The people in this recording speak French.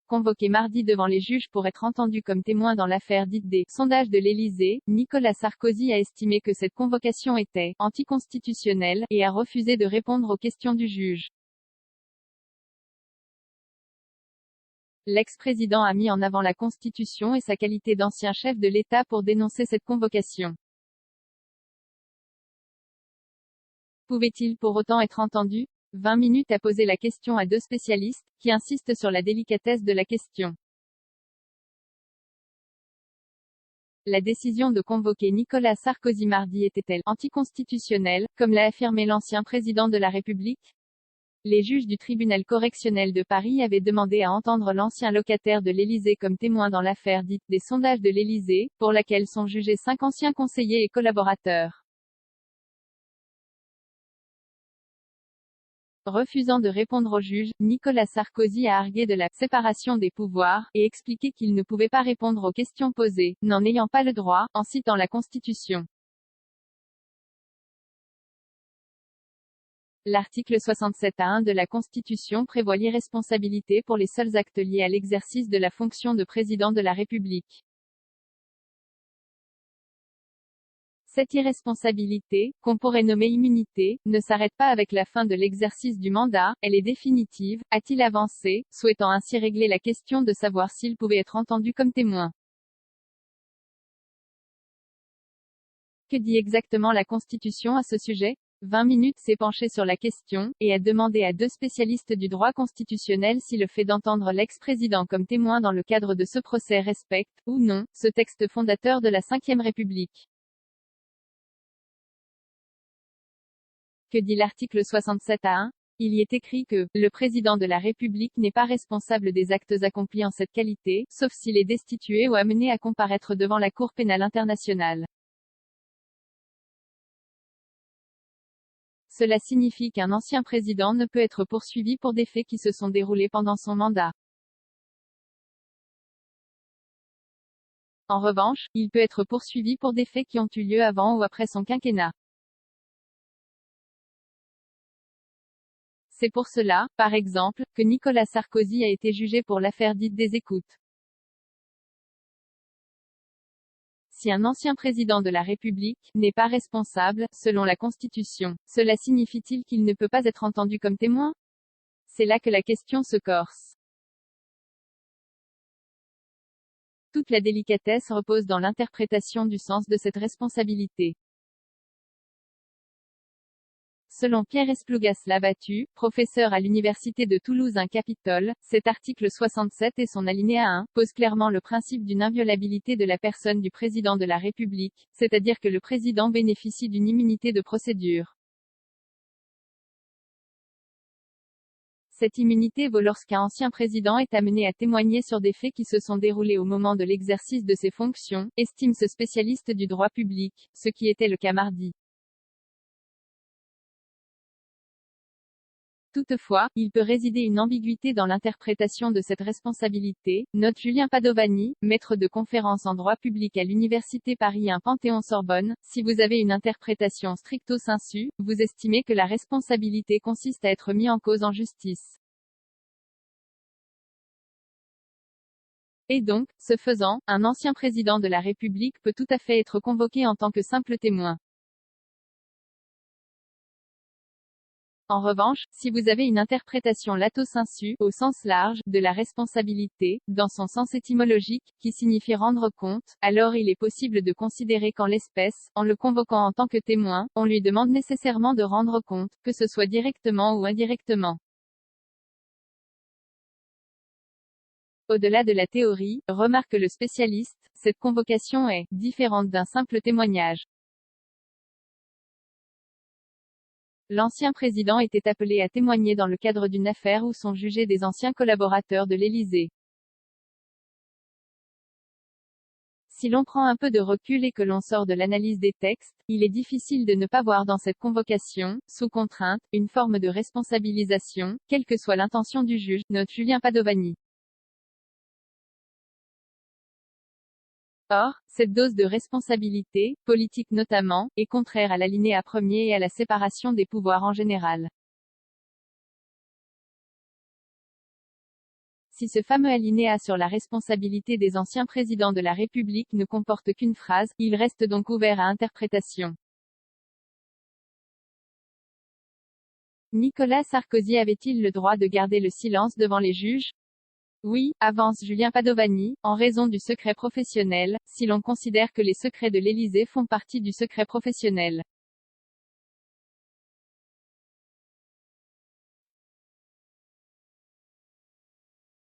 convoqué mardi devant les juges pour être entendu comme témoin dans l'affaire dite des sondages de l'Élysée, Nicolas Sarkozy a estimé que cette convocation était anticonstitutionnelle et a refusé de répondre aux questions du juge. L'ex-président a mis en avant la Constitution et sa qualité d'ancien chef de l'État pour dénoncer cette convocation. Pouvait-il pour autant être entendu? 20 minutes a posé la question à deux spécialistes, qui insistent sur la délicatesse de la question. La décision de convoquer Nicolas Sarkozy mardi était-elle anticonstitutionnelle, comme l'a affirmé l'ancien président de la République? Les juges du tribunal correctionnel de Paris avaient demandé à entendre l'ancien locataire de l'Élysée comme témoin dans l'affaire dite des sondages de l'Élysée, pour laquelle sont jugés 5 anciens conseillers et collaborateurs. Refusant de répondre au juge, Nicolas Sarkozy a argué de la séparation des pouvoirs, et expliqué qu'il ne pouvait pas répondre aux questions posées, n'en ayant pas le droit, en citant la Constitution. L'article 67A1 de la Constitution prévoit l'irresponsabilité pour les seuls actes liés à l'exercice de la fonction de président de la République. Cette irresponsabilité, qu'on pourrait nommer immunité, ne s'arrête pas avec la fin de l'exercice du mandat, elle est définitive, a-t-il avancé, souhaitant ainsi régler la question de savoir s'il pouvait être entendu comme témoin. Que dit exactement la Constitution à ce sujet? 20 minutes s'est penché sur la question, et a demandé à deux spécialistes du droit constitutionnel si le fait d'entendre l'ex-président comme témoin dans le cadre de ce procès respecte, ou non, ce texte fondateur de la Ve République. Que dit l'article 67A1? Il y est écrit que « Le président de la République n'est pas responsable des actes accomplis en cette qualité, sauf s'il est destitué ou amené à comparaître devant la Cour pénale internationale. » Cela signifie qu'un ancien président ne peut être poursuivi pour des faits qui se sont déroulés pendant son mandat. En revanche, il peut être poursuivi pour des faits qui ont eu lieu avant ou après son quinquennat. C'est pour cela, par exemple, que Nicolas Sarkozy a été jugé pour l'affaire dite des écoutes. Si un ancien président de la République n'est pas responsable, selon la Constitution, cela signifie-t-il qu'il ne peut pas être entendu comme témoin? C'est là que la question se corse. Toute la délicatesse repose dans l'interprétation du sens de cette responsabilité. Selon Pierre Esplugas Labattu, professeur à l'Université de Toulouse-Capitole, cet article 67 et son alinéa 1 pose clairement le principe d'une inviolabilité de la personne du président de la République, c'est-à-dire que le président bénéficie d'une immunité de procédure. Cette immunité vaut lorsqu'un ancien président est amené à témoigner sur des faits qui se sont déroulés au moment de l'exercice de ses fonctions, estime ce spécialiste du droit public, ce qui était le cas mardi. Toutefois, il peut résider une ambiguïté dans l'interprétation de cette responsabilité, note Julien Padovani, maître de conférences en droit public à l'Université Paris 1 Panthéon-Sorbonne. Si vous avez une interprétation stricto sensu, vous estimez que la responsabilité consiste à être mis en cause en justice. Et donc, ce faisant, un ancien président de la République peut tout à fait être convoqué en tant que simple témoin. En revanche, si vous avez une interprétation lato sensu, au sens large, de la responsabilité, dans son sens étymologique, qui signifie rendre compte, alors il est possible de considérer qu'en l'espèce, en le convoquant en tant que témoin, on lui demande nécessairement de rendre compte, que ce soit directement ou indirectement. Au-delà de la théorie, remarque le spécialiste, cette convocation est différente d'un simple témoignage. L'ancien président était appelé à témoigner dans le cadre d'une affaire où sont jugés des anciens collaborateurs de l'Élysée. Si l'on prend un peu de recul et que l'on sort de l'analyse des textes, il est difficile de ne pas voir dans cette convocation, sous contrainte, une forme de responsabilisation, quelle que soit l'intention du juge, note Julien Padovani. Or, cette dose de responsabilité, politique notamment, est contraire à l'alinéa premier et à la séparation des pouvoirs en général. Si ce fameux alinéa sur la responsabilité des anciens présidents de la République ne comporte qu'une phrase, il reste donc ouvert à interprétation. Nicolas Sarkozy avait-il le droit de garder le silence devant les juges? Oui, avance Julien Padovani, en raison du secret professionnel, si l'on considère que les secrets de l'Élysée font partie du secret professionnel.